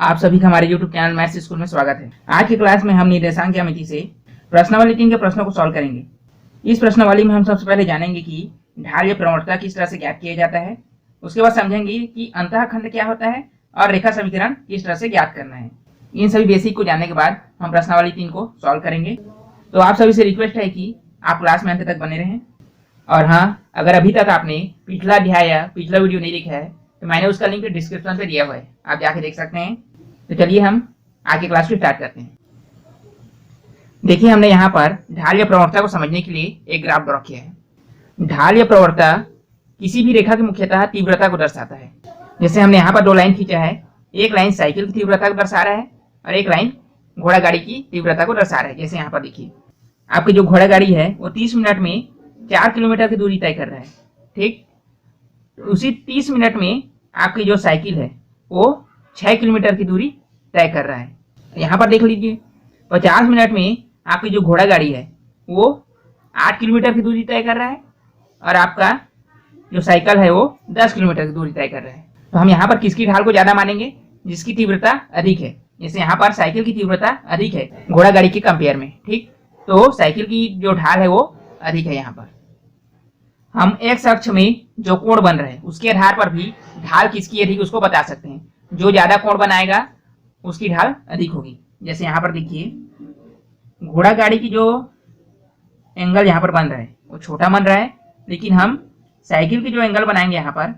आप सभी का हमारे YouTube चैनल मैथ्स स्कूल में स्वागत है। आज की क्लास में हम निर्देशांक ज्यामिति से प्रश्नावली 3 के प्रश्नों को सॉल्व करेंगे। इस प्रश्नावली में हम सबसे पहले जानेंगे कि ढाल या प्रवणता किस तरह से ज्ञात किया जाता है। उसके बाद समझेंगे कि अंतःखंड क्या होता है और रेखा समीकरण किस तरह से ज्ञात करना है। इन सभी बेसिक को जानने के बाद हम प्रश्नावली 3 को सॉल्व करेंगे। तो आप सभी से रिक्वेस्ट है कि आप क्लास में अंत तक बने रहें। और हाँ, अगर अभी तक आपने पिछला अध्याय या पिछला वीडियो नहीं देखा है तो मैंने उसका लिंक डिस्क्रिप्शन पे दिया हुआ है, आप जाके देख सकते हैं। तो चलिए हम आगे क्लास को स्टार्ट करते हैं। देखिए, हमने यहाँ पर ढाल या प्रवणता को समझने के लिए एक ग्राफ ड्रॉ किया है। ढाल या प्रवणता किसी भी रेखा की मुख्यतः तीव्रता को दर्शाता है। जैसे हमने यहाँ पर दो लाइन खींचा है, एक लाइन साइकिल की तीव्रता को दर्शा रहा है और एक लाइन घोड़ा गाड़ी की तीव्रता को दर्शा रहा है। जैसे यहाँ पर देखिए, आपकी जो घोड़ा गाड़ी है वो 30 मिनट में 4 किलोमीटर की दूरी तय कर रहा है, ठीक। उसी 30 मिनट में आपकी जो साइकिल है वो 6 किलोमीटर की दूरी तय कर रहा है। यहाँ पर देख लीजिए, 50 मिनट में आपकी जो घोड़ा गाड़ी है वो 8 किलोमीटर की दूरी तय कर रहा है और आपका जो साइकिल है वो 10 किलोमीटर की दूरी तय कर रहा है। तो हम यहाँ पर किसकी ढाल को ज्यादा मानेंगे? जिसकी तीव्रता अधिक है। जैसे यहाँ पर साइकिल की तीव्रता अधिक है घोड़ा गाड़ी के कंपेयर में, ठीक। तो साइकिल की जो ढाल है वो अधिक है। यहाँ पर हम एक्स अक्ष में जो कोण बन रहे हैं उसके आधार पर भी ढाल किसकी अधिक उसको बता सकते हैं। जो ज्यादा कोण बनाएगा उसकी ढाल अधिक होगी। जैसे यहाँ पर देखिए, घोड़ा गाड़ी की जो एंगल यहाँ पर बन रहा है वो छोटा बन रहा है, लेकिन हम साइकिल की जो एंगल बनाएंगे यहाँ पर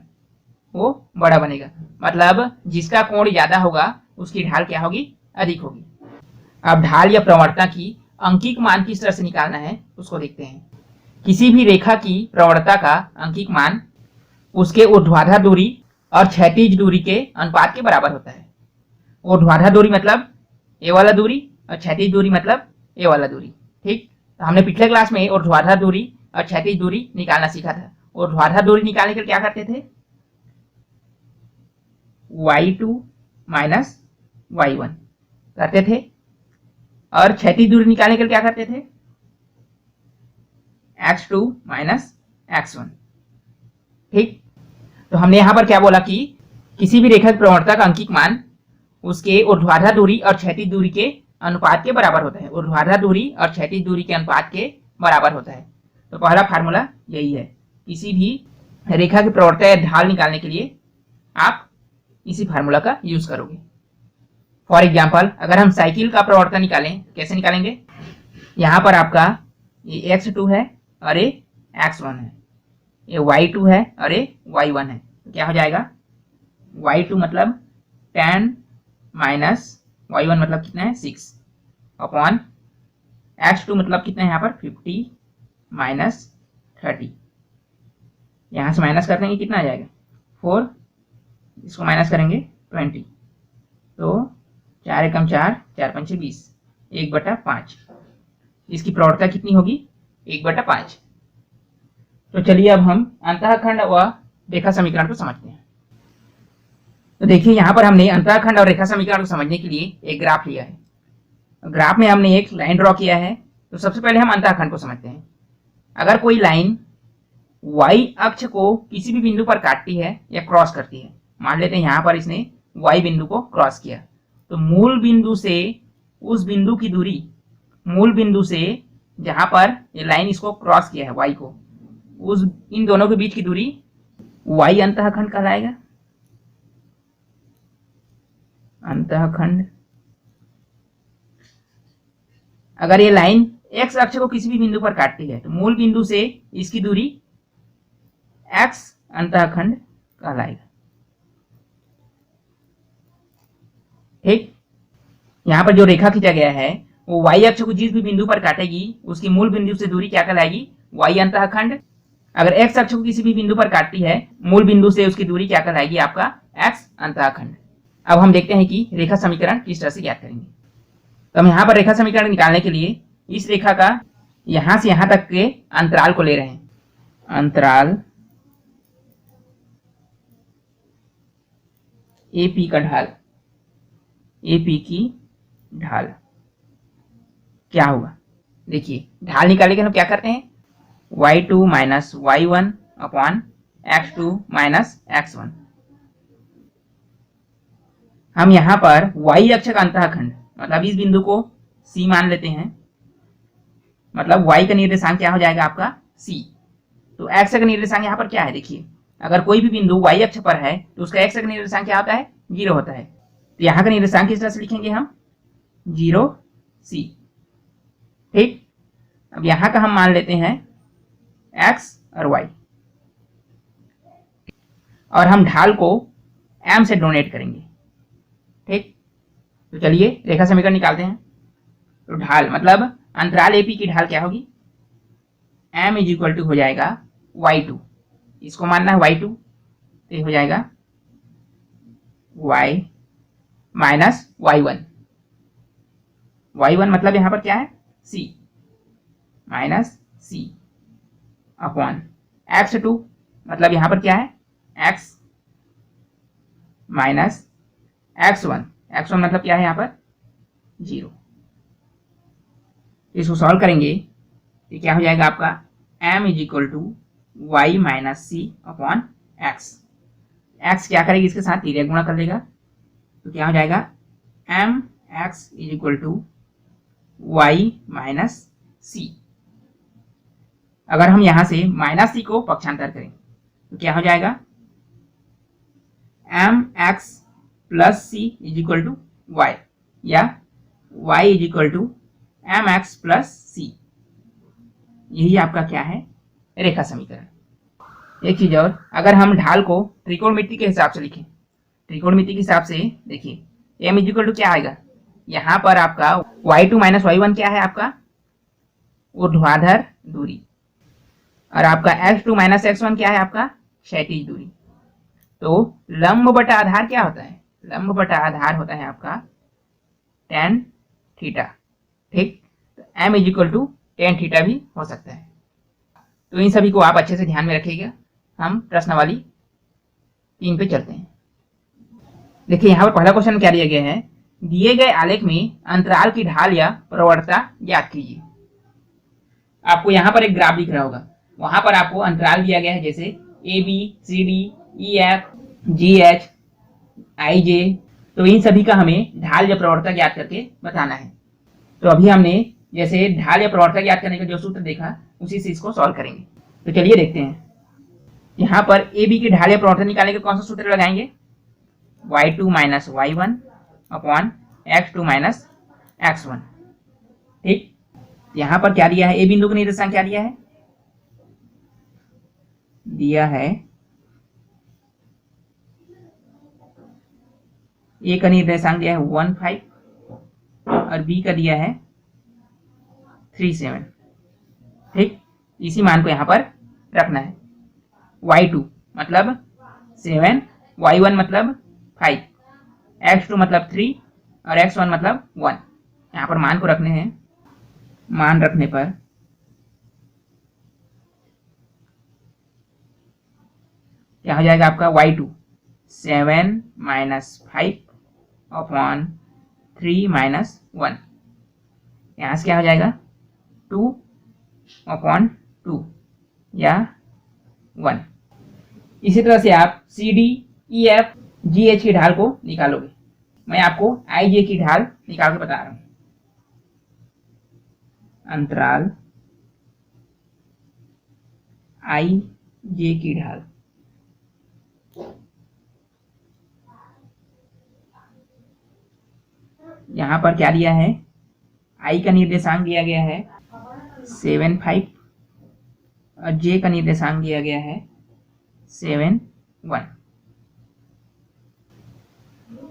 वो बड़ा बनेगा। मतलब जिसका कोण ज्यादा होगा उसकी ढाल क्या होगी? अधिक होगी। अब ढाल या प्रवणता की अंकिक मान किस तरह से निकालना है उसको देखते हैं। किसी भी रेखा की प्रवणता का अंकिक मान उसके ऊर्ध्वाधर दूरी और क्षैतिज दूरी के अनुपात के बराबर होता है। ऊर्ध्वाधर दूरी मतलब ए वाला दूरी और क्षैतिज दूरी मतलब ए वाला दूरी, ठीक। तो हमने पिछले क्लास में ऊर्ध्वाधर दूरी और क्षैतिज दूरी निकालना सीखा था। ऊर्ध्वाधर दूरी निकालने के लिए क्या करते थे? y2 माइनस y1 करते थे और क्षैतिज दूरी निकालने के लिए क्या करते थे? x2 माइनस x1, ठीक। तो हमने यहां पर क्या बोला कि किसी भी रेखा की प्रवणता का अंकिक मान उसके ऊर्ध्वाधर दूरी और क्षैतिज दूरी के अनुपात के बराबर होता है। ऊर्ध्वाधर दूरी और क्षैतिज दूरी के अनुपात के बराबर होता है। तो पहला फार्मूला यही है। किसी भी रेखा की प्रवणता या ढाल निकालने के लिए आप इसी फार्मूला का यूज करोगे। फॉर एग्जाम्पल, अगर हम साइकिल का प्रवणता निकालें, कैसे निकालेंगे? यहाँ पर आपका ये x2 है और ये x1 है, ये y2 है और ये y1 है। तो क्या हो जाएगा? y2 मतलब 10 माइनस y1 मतलब कितना है? 6 अपॉन x2 मतलब कितना है यहाँ पर? 50 माइनस 30। यहाँ से माइनस कर देंगे, कितना आ जाएगा? 4, इसको माइनस करेंगे 20। तो 4 एकम 4, 4 पंचे 20, 1/5। इसकी प्रवणता कितनी होगी? 1/5। तो चलिए अब हम अंतःखंड व रेखा समीकरण को समझते हैं। तो देखिए, यहाँ पर हमने अंतःखंड और रेखा समीकरण को समझने के लिए एक ग्राफ लिया है। ग्राफ में हमने एक लाइन ड्रॉ किया है। तो सबसे पहले हम अंतःखंड को समझते हैं। अगर कोई लाइन y अक्ष को किसी भी बिंदु पर काटती है या क्रॉस करती है, मान लेते हैं यहाँ पर इसने y बिंदु को क्रॉस किया, तो मूल बिंदु से उस बिंदु की दूरी, मूल बिंदु से जहां पर ये लाइन इसको क्रॉस किया है y को, उस इन दोनों के बीच की दूरी y अंतःखंड कहलाएगा। अंतःखंड। अगर ये लाइन x अक्ष को किसी भी बिंदु पर काटती है तो मूल बिंदु से इसकी दूरी x अंतःखंड कहलाएगा, ठीक। यहां पर जो रेखा खींचा गया है वो y अक्ष को जिस भी बिंदु पर काटेगी उसकी मूल बिंदु से दूरी क्या कहलाएगी? y अंतःखंड। अगर x अक्ष को किसी भी बिंदु पर काटती है मूल बिंदु से उसकी दूरी क्या कहलाएगी? आपका x अंतःखंड। अब हम देखते हैं कि रेखा समीकरण किस तरह से ज्ञात करेंगे। तो हम यहाँ पर रेखा समीकरण निकालने के लिए इस रेखा का यहां से यहां तक के अंतराल को ले रहे हैं। अंतराल AP का ढाल, AP की ढाल क्या होगा? देखिए, ढाल निकालने के हम क्या करते हैं? y2 minus y1 upon x2 minus x1। हम यहाँ पर y अक्ष का अंतःखंड मतलब इस बिंदु को C मान लेते हैं, मतलब y का निर्देशांक क्या हो जाएगा आपका C। तो x का निर्देशांक यहाँ पर क्या है, देखिए अगर कोई भी बिंदु y अक्ष पर है तो उसका x का निर्देशांक क्या होता है, 0 होता है। तो यहाँ का निर्देशांक किस तरह से लिखेंगे हम, 0C। ठीक, अब यहाँ का हम मान लेते हैं x और y, और हम ढाल को m से डोनेट करेंगे। ठीक, तो चलिए रेखा समीकरण निकालते हैं। तो ढाल मतलब अंतराल AP की ढाल क्या होगी, m इज इक्वल टू हो जाएगा y2, इसको मानना है y2, तो हो जाएगा y माइनस y1। y1 मतलब यहाँ पर क्या है, c minus c upon x2 मतलब यहाँ पर क्या है, x माइनस x1। x1 मतलब क्या है यहाँ पर 0। इसको सॉल्व करेंगे तो क्या हो जाएगा आपका m is equal to Y minus C upon X. X क्या करेगी, इसके साथ तिर्यक गुणा कर लेगा, तो क्या हो जाएगा m x is equal to Y minus C. अगर हम यहां से माइनस सी को पक्षांतर करें तो क्या हो जाएगा m x plus C is equal to Y, या y is equal to M X plus C. यही आपका क्या है, रेखा समीकरण। एक चीज और, अगर हम ढाल को त्रिकोणमिति के हिसाब से लिखें, त्रिकोणमिति के हिसाब से देखिए m इज इक्वल टू क्या आएगा, यहाँ पर आपका y2 माइनस y1 क्या है आपका ऊर्ध्वाधर दूरी, और आपका x2 माइनस x1 क्या है आपका क्षैतिज दूरी। तो लंब बटा आधार क्या होता है, लंब बटा आधार होता है आपका tan थीटा। ठीक, तो m is equal to tan theta भी हो सकता है। तो इन सभी को आप अच्छे से ध्यान में रखिएगा। हम प्रश्नावली 3 पे चलते हैं। देखिए यहाँ पर पहला क्वेश्चन क्या दिया गया है, दिए गए आलेख में अंतराल की ढाल या प्रवणता ज्ञात कीजिए। आपको यहाँ पर एक ग्राफ दिख रहा होगा, वहां पर आपको अंतराल दिया गया है, जैसे A B C D E F G H I J. तो इन सभी का हमें ढाल या प्रवणता ज्ञात करके बताना है। तो अभी हमने जैसे ढाल या प्रवणता ज्ञात करने का जो सूत्र देखा, उसी से इसको सॉल्व करेंगे। तो चलिए देखते हैं। यहाँ पर ए बी की ढाल या प्रवणता निकालने का कौन सा सूत्र लगाएंगे, y2 minus y1 upon x2 minus x1। ठीक, यहाँ पर क्या दिया है, ए बिंदु का निर्देशांक क्या दिया है, दिया है ए का निर्देशांक दिया है 15 और बी का दिया है 37। ठीक, इसी मान को यहाँ पर रखना है। y2 मतलब 7, y1 मतलब 5, x2 मतलब 3 और x1 मतलब 1। यहाँ पर मान को रखने हैं। मान रखने पर क्या हो जाएगा आपका y2 7 माइनस 5 अपॉन 3 माइनस 1। यहाँ से क्या हो जाएगा 2 अपॉन 2 या 1। इसी तरह से आप C D E F G H की ढाल को निकालोगे। मैं आपको आई जे की ढाल निकाल के बता रहा हूं। अंतराल आई जे की ढाल, यहां पर क्या दिया है, आई का निर्देशांक दिया गया है 7 5 और जे का निर्देशांक दिया गया है 7 1।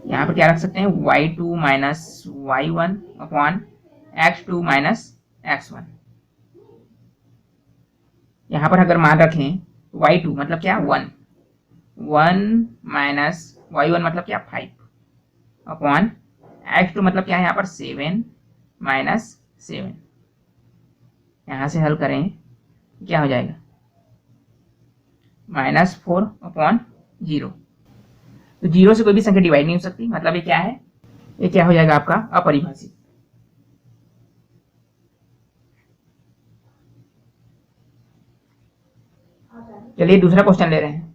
यहाँ पर क्या रख सकते हैं, y2 minus y1 upon x2 minus x1। यहाँ पर अगर मान रखें y2 मतलब क्या 1 माइनस y1 मतलब क्या 5 अपॉन x2 मतलब क्या है यहाँ पर 7 माइनस 7। यहाँ से हल करें क्या हो जाएगा -4 अपॉन 0। तो 0 से कोई भी संख्या डिवाइड नहीं हो सकती, मतलब ये क्या है, ये क्या हो जाएगा आपका अपरिभाषित। चलिए दूसरा क्वेश्चन ले रहे हैं।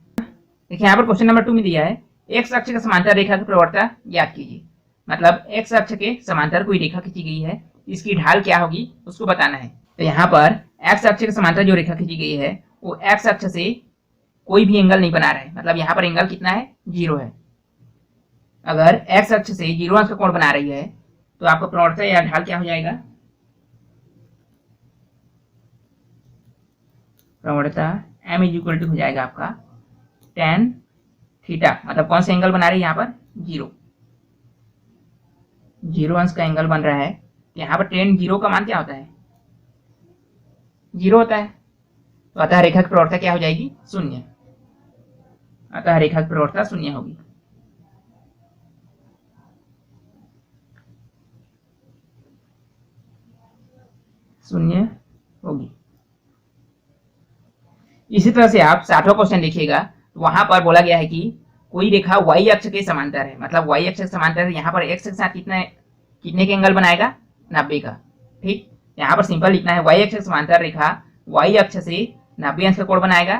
देखिए यहाँ पर क्वेश्चन नंबर 2 में दिया है एक्स अक्ष के समांतर रेखा की प्रवणता ज्ञात कीजिए। मतलब एक्स अक्ष के समांतर कोई रेखा खींची गई है, इसकी ढाल क्या होगी उसको बताना है। तो यहाँ पर एक्स अक्ष के समांतर जो रेखा खींची गई है वो एक्स अक्ष से कोई भी एंगल नहीं बना रहा है। मतलब यहाँ पर एंगल कितना है, 0 है। अगर एक्स अक्ष से 0 अंश का कोण बना रही है तो आपका प्रवणता या ढाल क्या हो जाएगा, प्रवणता m = हो जाएगा आपका tan थीटा। मतलब कौन सा एंगल बना रही है यहाँ पर, 0 अंश का एंगल बन रहा है। यहाँ पर tan 0 का मान क्या होता है, 0 होता है। तो अतः रेखा की प्रवणता क्या हो जाएगी, 0। अतः रेखा की प्रवणता 0 होगी। शून्य होगी। इसी तरह से आप 60वां क्वेश्चन देखिएगा, तो वहां पर बोला गया है कि कोई रेखा y अक्ष के समांतर है। मतलब y अक्ष के समांतर है, यहाँ पर x के साथ कितने के एंगल बनाएगा, 90 का। ठीक, यहाँ पर सिंपल लिखना है y अक्ष के समांतर रेखा y अक्ष से 90 अंश का कोण बनाएगा।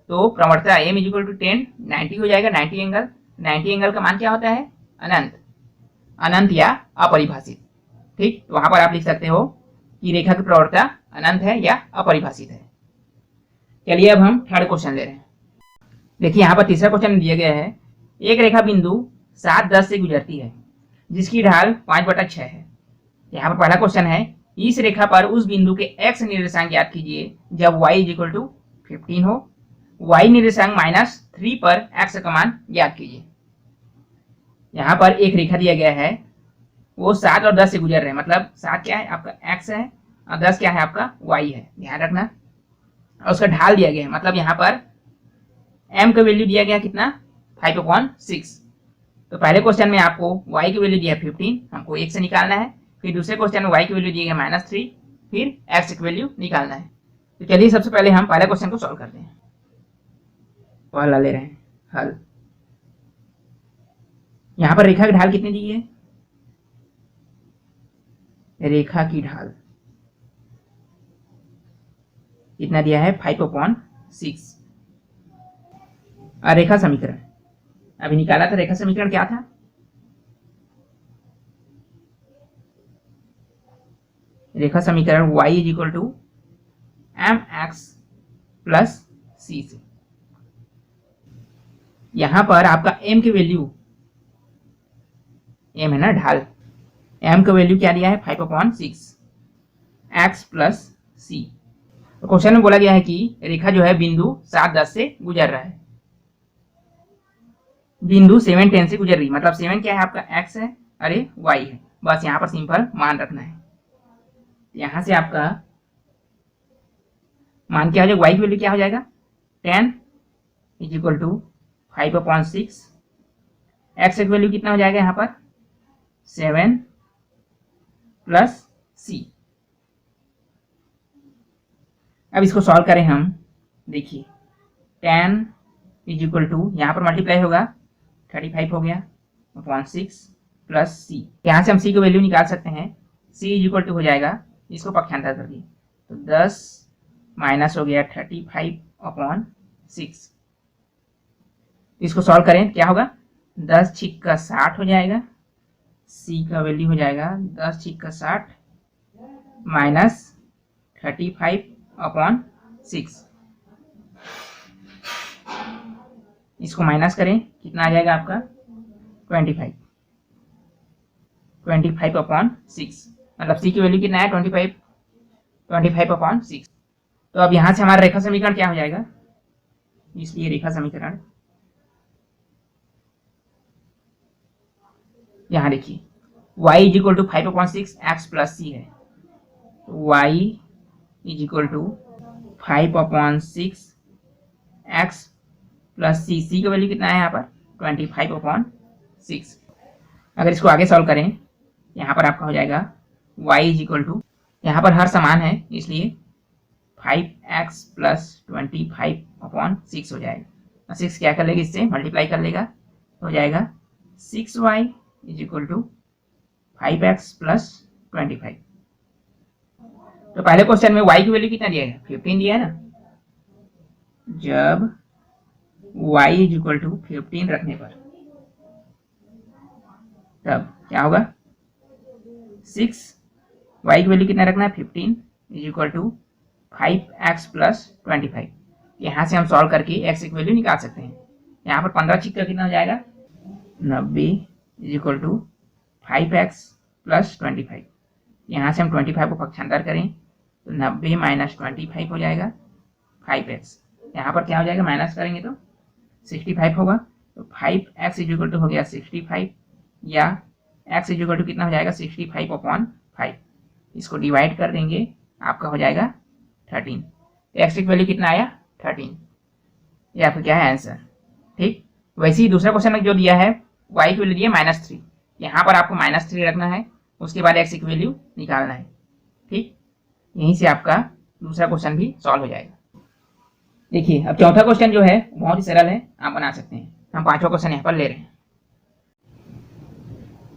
तो प्रवणता m = 10, 90 हो जाएगा। 90 एंगल का मान क्या होता है, अनंत या अपरिभाषित। ठीक, तो वहां पर आप लिख सकते हो कि रेखा की प्रवणता अनंत है या अपरिभाषित है। चलिए अब हम थर्ड क्वेश्चन ले रहे हैं। देखिए यहाँ पर तीसरा क्वेश्चन दिया गया है, एक रेखा बिंदु 7, 10 से गुजरती है जिसकी ढाल 5/6 है। यहाँ पर पहला क्वेश्चन है, इस रेखा पर उस बिंदु के x निर्देशांक ज्ञात कीजिए जब y = 15 हो। y निर्देशांक -3 पर x का मान ज्ञात कीजिए। यहाँ पर एक रेखा दिया गया है, वो 7 और 10 से गुजर रहे हैं। मतलब 7 क्या है आपका, x है, और 10 क्या है आपका, y है, ध्यान रखना। और उसका ढाल दिया गया है। मतलब यहाँ पर m का वैल्यू दिया गया कितना, 5/6। तो पहले क्वेश्चन में आपको y की वैल्यू दिया 15, हमको x से निकालना है। फिर दूसरे क्वेश्चन में y की वैल्यू दिया गया -3, फिर x की वैल्यू निकालना है। तो चलिए सबसे पहले हम पहले क्वेश्चन को सॉल्व करते हैं। पहला ले रहे हैं हल। यहाँ पर रेखा की ढाल कितनी दी है, रेखा की ढाल कितना दिया है, 5/6। रेखा समीकरण अभी निकाला था। रेखा समीकरण क्या था, रेखा समीकरण y = mx + c से। यहां पर आपका m की वैल्यू, m है ना ढाल, m का वैल्यू क्या दिया है, 5/6 x + c। तो क्वेश्चन में बोला गया है कि रेखा जो है बिंदु 7, 10 से गुजर रहा है। बिंदु 7, 10 से गुजर रही। मतलब 7 क्या है आपका, x है, अरे y है। बस यहाँ पर सिंपल मान रखना है। यहाँ से आपका मान क्या हो जाएगा, y की वैल्यू क्या हो जाएगा, 10 = 5/6। x की वैल्यू कितना हो जाएगा यहाँ पर, 7 + c। अब इसको सॉल्व करें हम। देखिए 10 = यहाँ पर मल्टीप्लाई होगा, 35 हो गया /6 + c। यहाँ से हम c की वैल्यू निकाल सकते हैं। c = हो जाएगा, इसको पक्षांतर कर दिए तो 10 माइनस हो गया 35/6। इसको सॉल्व करें क्या होगा, 10 × 60 हो जाएगा। c का वैल्यू हो जाएगा 10 × 60 माइनस 35/6। इसको माइनस करें, कितना आ जाएगा आपका, 25। 25/6 मतलब c की वैल्यू कितना है, 25/6। तो अब यहां से हमारा रेखा समीकरण क्या हो जाएगा, इसलिए रेखा समीकरण यहां देखिए y = 5/6 x + c है। y = 5/6 x + c। c का वैल्यू कितना है यहाँ पर, 25/6। अगर इसको आगे सॉल्व करें, यहाँ पर आपका हो जाएगा y = यहाँ पर हर समान है इसलिए 5x + 25/6 हो जाएगा। 6 क्या कर लेगा, इससे मल्टीप्लाई कर लेगा, हो जाएगा 6y = 5x + 25। तो पहले क्वेश्चन में y की वैल्यू कितना दिया है, 15 दिया है ना। जब y = 15 रखने पर तब क्या होगा 6 y की वैल्यू कितना रखना है 15 is equal to 5x plus 25। यहाँ से हम सॉल्व करके x की वैल्यू निकाल सकते हैं। यहाँ पर 15 छिक्का कितना हो जाएगा 90 is equal to 5x plus 25। यहाँ से हम 25 को पक्षांतर करें तो 90 माइनस 25 हो जाएगा 5x। यहाँ पर क्या हो जाएगा माइनस करेंगे तो 65 होगा, तो 5x इज इक्वल टू हो गया 65 या x इज इक्वल टू कितना हो जाएगा 65 अपॉन 5। इसको डिवाइड कर देंगे आपका हो जाएगा 13। x की वैल्यू कितना आया 13। ये आपका क्या है आंसर। ठीक, वैसे ही दूसरा क्वेश्चन में जो दिया है y की वैल्यू दिया -3, यहाँ पर आपको -3 रखना है, उसके बाद x की वैल्यू निकालना है। ठीक, यहीं से आपका दूसरा क्वेश्चन भी सॉल्व हो जाएगा। देखिए अब चौथा क्वेश्चन जो है बहुत ही सरल है, आप बना सकते हैं। हम पांचवा क्वेश्चन यहाँ पर ले रहे हैं।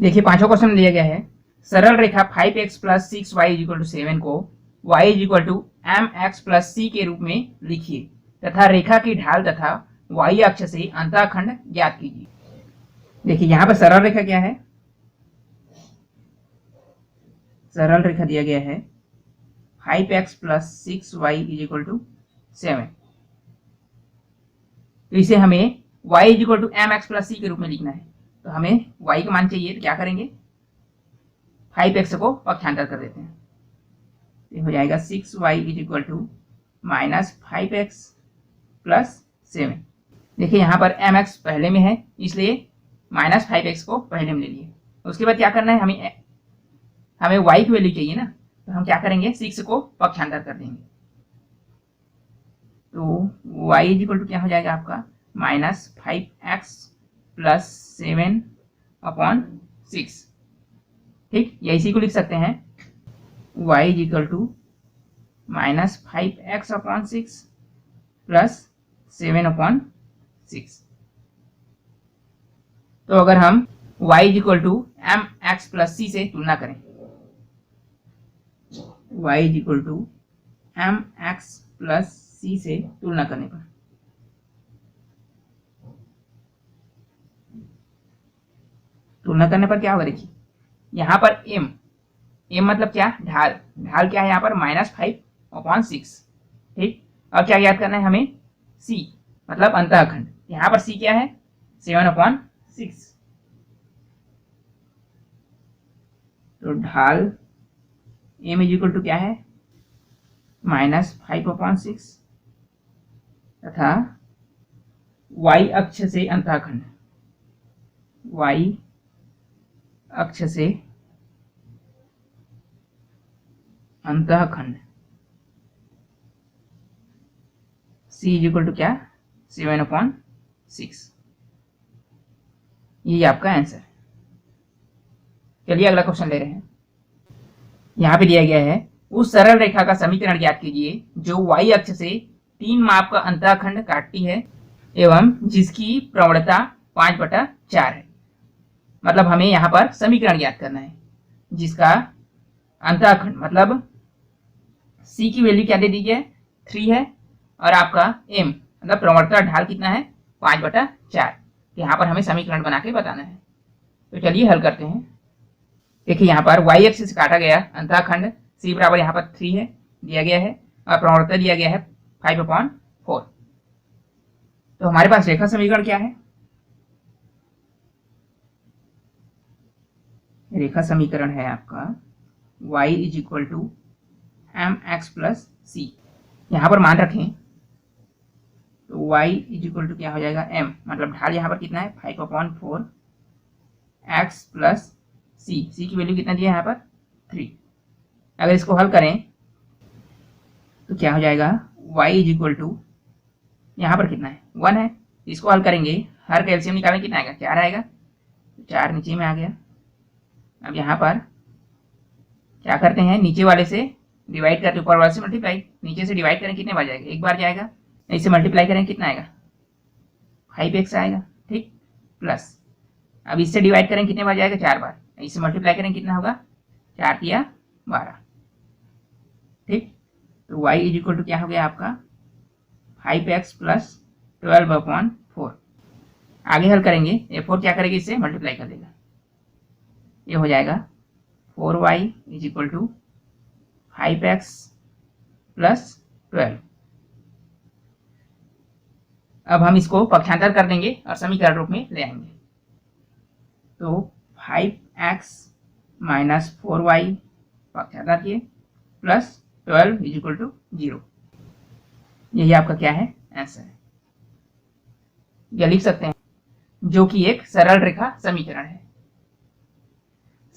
देखिए पांचवा क्वेश्चन दिया गया है, सरल रेखा 5x plus 6y equal to 7 को y equal to mx plus c के रूप में लिखिए तथा रेखा की ढाल तथा y अक्ष से अंतःखंड ज्ञात कीजिए। देखिए यहाँ पर सरल रेखा क्या है, सरल रेखा दिया गया है 5x plus 6y equal to 7। तो इसे हमें y equal to mx plus c के रूप में लिखना है। तो हमें y का मान चाहिए, तो क्या करेंगे 5x को पक्षांतर कर देते हैं, ये हो जाएगा 6y equal to minus 5x plus 7। देखिए यहाँ पर mx पहले में है इसलिए माइनस 5x को पहले में ले लिए। उसके बाद क्या करना है, हमें y की वैल्यू चाहिए ना, तो हम क्या करेंगे 6 को पक्षांतर कर देंगे। तो y इक्वल टू क्या हो जाएगा आपका माइनस 5x प्लस 7 अपॉन 6। ठीक, या इसी को लिख सकते हैं y equal to minus 5x upon 6 plus 7 upon 6। तो अगर हम y equal to mx plus c से तुलना करें, y equal to mx plus c से तुलना करने पर क्या होगा, देखिए यहाँ पर m मतलब क्या ढाल, ढाल क्या है यहाँ पर -5 अपॉन 6। ठीक, अब क्या याद करना है हमें c मतलब अंतःखंड, यहाँ पर c क्या है 7 अपॉन 6। तो ढाल m इक्वल टू क्या है -5 अपॉन 6 तथा y अक्ष से अंतःखंड, y अक्ष से अंतःखंड c इक्वल टू क्या 7 अपॉन 6। ये आपका आंसर। चलिए अगला क्वेश्चन ले रहे हैं। यहाँ पे दिया गया है, उस सरल रेखा का समीकरण ज्ञात कीजिए जो y अक्ष से 3 माप का अंतःखंड काटती है एवं जिसकी प्रवणता 5/4 है। मतलब हमें यहाँ पर समीकरण ज्ञात करना है जिसका अंतःखंड मतलब c की वैल्यू क्या दे दी है 3 है और आपका m मतलब प्रवणता ढाल कितना है 5/4। यहाँ पर हमें समीकरण बना के बताना है। तो चलिए हल करते हैं। देखिए यहाँ पर y अक्ष से काटा गया अंतःखंड c बराबर यहाँ पर 3 है दिया गया है और प्रवणता दिया गया है 5/4। तो हमारे पास रेखा समीकरण क्या है, रेखा समीकरण है आपका y is equal to mx plus c। यहाँ पर मान रखें तो y इज इक्वल टू क्या हो जाएगा m मतलब ढाल यहाँ पर कितना है 5/4 x प्लस c की वैल्यू कितना दिया है यहाँ पर 3। अगर इसको हल करें तो क्या हो जाएगा y इज इक्वल टू यहाँ पर कितना है 1 है, इसको हल करेंगे हर का एलसीएम निकालेंगे कितना आएगा 4 आएगा, 4 नीचे में आ गया। अब यहाँ पर क्या करते हैं नीचे वाले से डिवाइड करते ऊपर वाले से मल्टीप्लाई, नीचे से डिवाइड करें कितने बार जाएगा एक बार जाएगा, इससे मल्टीप्लाई करें कितना आएगा 5x आएगा। ठीक, प्लस अब इससे डिवाइड करें कितने बार जाएगा 4 बार, इससे मल्टीप्लाई करें कितना होगा 4 तिया 12। ठीक, तो y इज इक्वल टू क्या हो गया आपका 5x प्लस 12/4। आगे हल करेंगे ये 4 क्या करेगी इससे मल्टीप्लाई कर देगा ये हो जाएगा 4y is equal to 5x plus 12। अब हम इसको पक्षांतर कर देंगे और समीकरण रूप में ले आएंगे। तो 5x माइनस 4y पक्षांतर किए प्लस 12 इज इक्वल टू 0। यही आपका क्या है, आंसर है। या लिख सकते हैं जो कि एक सरल रेखा समीकरण है।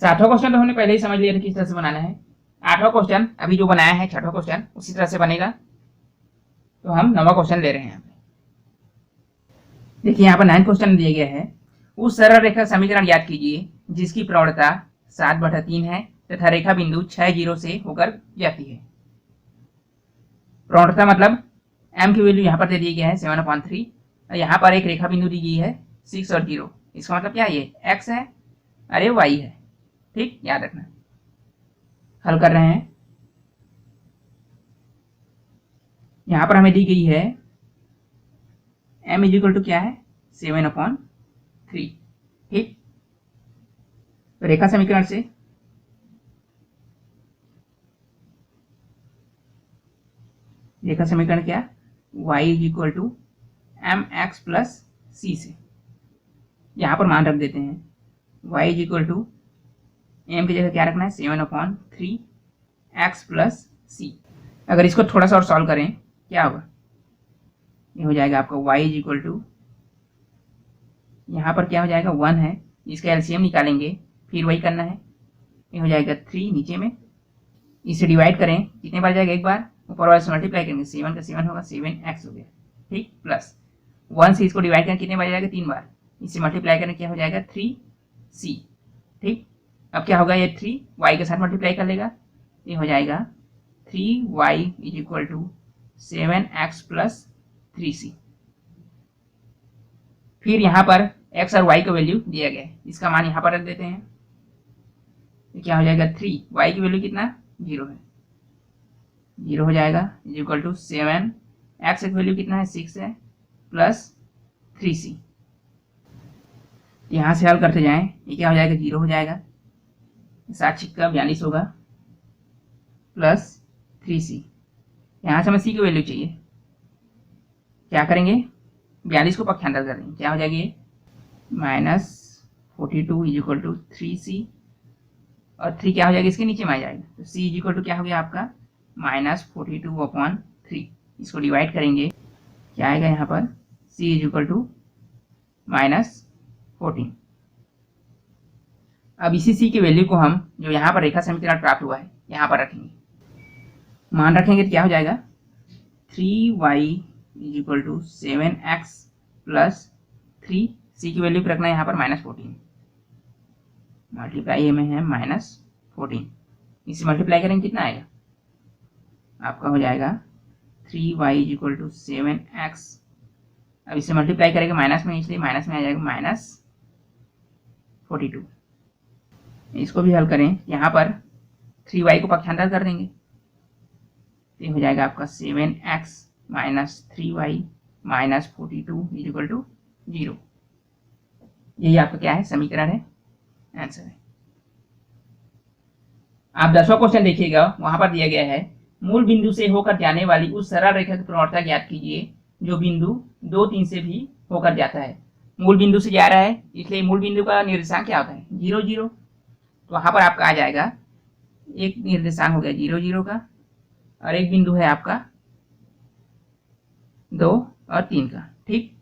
7वां क्वेश्चन तो हमने पहले ही समझ लिया था किस तरह से बनाना है। 8वां क्वेश्चन अभी जो बनाया है 6वां क्वेश्चन उसी तरह से बनेगा। तो हम 9वां क्वेश्चन ले रहे हैं यहाँ पे। देखिए यहाँ पर 9वां क्वेश्चन दिया गया है, उस सरल रेखा समीकरण याद कीजिए जिसकी प्रवणता 7/3 है तथा रेखा बिंदु 6 0 से होकर जाती है। प्रवणता मतलब m की वैल्यू यहाँ पर दे दिया गया है 7/3 और यहाँ पर एक रेखा बिंदु दी गई है 6 और 0। इसका मतलब क्या है, ये x है और ये y है। ठीक, याद रखना। हल कर रहे हैं। यहाँ पर हमें दी गई है m इज इक्वल टू क्या है, 7/3। ठीक, तो रेखा समीकरण से रेखा समीकरण क्या, y is equal to mx plus c से यहाँ पर मान रख देते हैं। y is equal to m की जगह क्या रखना है, 7/3 x प्लस c। अगर इसको थोड़ा सा और सॉल्व करें क्या होगा, ये हो जाएगा आपका y इज इक्वल टू, यहाँ पर क्या हो जाएगा 1 है, इसका एलसीएम निकालेंगे फिर वही करना है। ये हो जाएगा 3 नीचे में, इसे डिवाइड करें कितने बार जाएगा, एक बार, ऊपर वाले से मल्टीप्लाई करेंगे 7 का 7 होगा, 7x हो गया। ठीक, प्लस 1 से इसको डिवाइड करें कितने बार जाएगा, 3 बार, इसे मल्टीप्लाई करें क्या हो जाएगा 3c। ठीक, अब क्या होगा, ये 3 y के साथ मल्टीप्लाई कर लेगा, ये हो जाएगा 3y is equal to 7x plus 3c। फिर यहाँ पर x और y का वैल्यू दिया गया है, इसका मान यहाँ पर रख देते हैं। ये क्या हो जाएगा 3, y की वैल्यू कितना 0 है, 0 हो जाएगा इज इक्वल टू 7, x की वैल्यू कितना है 6 है, प्लस 3c। यहाँ से हल करते जाएं, ये क्या हो जाएगा 0 हो जाएगा, 7 छिक्का 42 होगा, प्लस 3c। यहाँ से हमें c की वैल्यू चाहिए, क्या करेंगे 42 को पक्षांतर कर देंगे, क्या हो जाएगा ये -42 इज इक्वल टू 3c और 3 क्या हो जाएगा इसके नीचे में आ जाएगा, तो c इज इक्वल टू क्या हो गया आपका -42/3। इसको डिवाइड करेंगे क्या आएगा यहाँ पर, c इज इक्वल टू -14। अब इसी c की वैल्यू को हम जो यहाँ पर रेखा समीकरण प्राप्त हुआ है यहाँ पर रखेंगे, मान रखेंगे तो क्या हो जाएगा 3y is equal to 7x plus 3, c की वैल्यू रखना है यहाँ पर -14, मल्टीप्लाई में है -14, इसे मल्टीप्लाई करेंगे कितना आएगा, आपका हो जाएगा 3y is equal to 7x। अब इसे मल्टीप्लाई करेंगे माइनस में, इसलिए माइनस में आ जाएगा -42। इसको भी हल करें, यहाँ पर 3y को पक्षांतर कर देंगे, ये हो जाएगा आपका 7x minus 3y minus 42 is equal to 0। यही आपका क्या है, समीकरण है, आंसर है। आप 10वां क्वेश्चन देखिएगा, वहां पर दिया गया है मूल बिंदु से होकर जाने वाली उस सरल रेखा की प्रवणता ज्ञात कीजिए जो बिंदु 2 3 से भी होकर जाता है। मूल बिंदु से जा रहा है, इसलिए मूल बिंदु का निर्देशांक क्या होता है 0 0। तो वहां पर आपका आ जाएगा एक निर्देशांक हो गया 0 0 का और एक बिंदु है आपका 2 और 3 का। ठीक,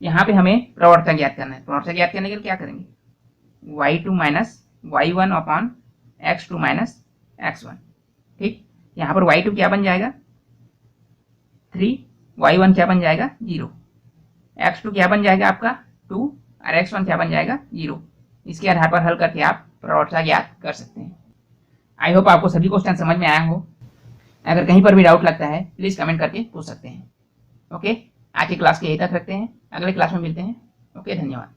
यहाँ पे हमें प्रवणता ज्ञात करना है। प्रवणता ज्ञात करने के लिए क्या करेंगे, y2 minus y1 upon x2 minus x1। ठीक, यहाँ पर y2 क्या बन जाएगा 3, y1 क्या बन जाएगा 0, x2 क्या बन जाएगा आपका 2 और x1 क्या बन जाएगा 0। इसके आधार पर हल करके आप प्रवणता ज्ञात कर सकते हैं। आई होप आपको सभी क्वेश्चन समझ में आया हो। अगर कहीं पर भी डाउट लगता है प्लीज कमेंट करके पूछ सकते हैं। ओके, आज की क्लास के यहीं तक रखते हैं, अगले क्लास में मिलते हैं। ओके, धन्यवाद।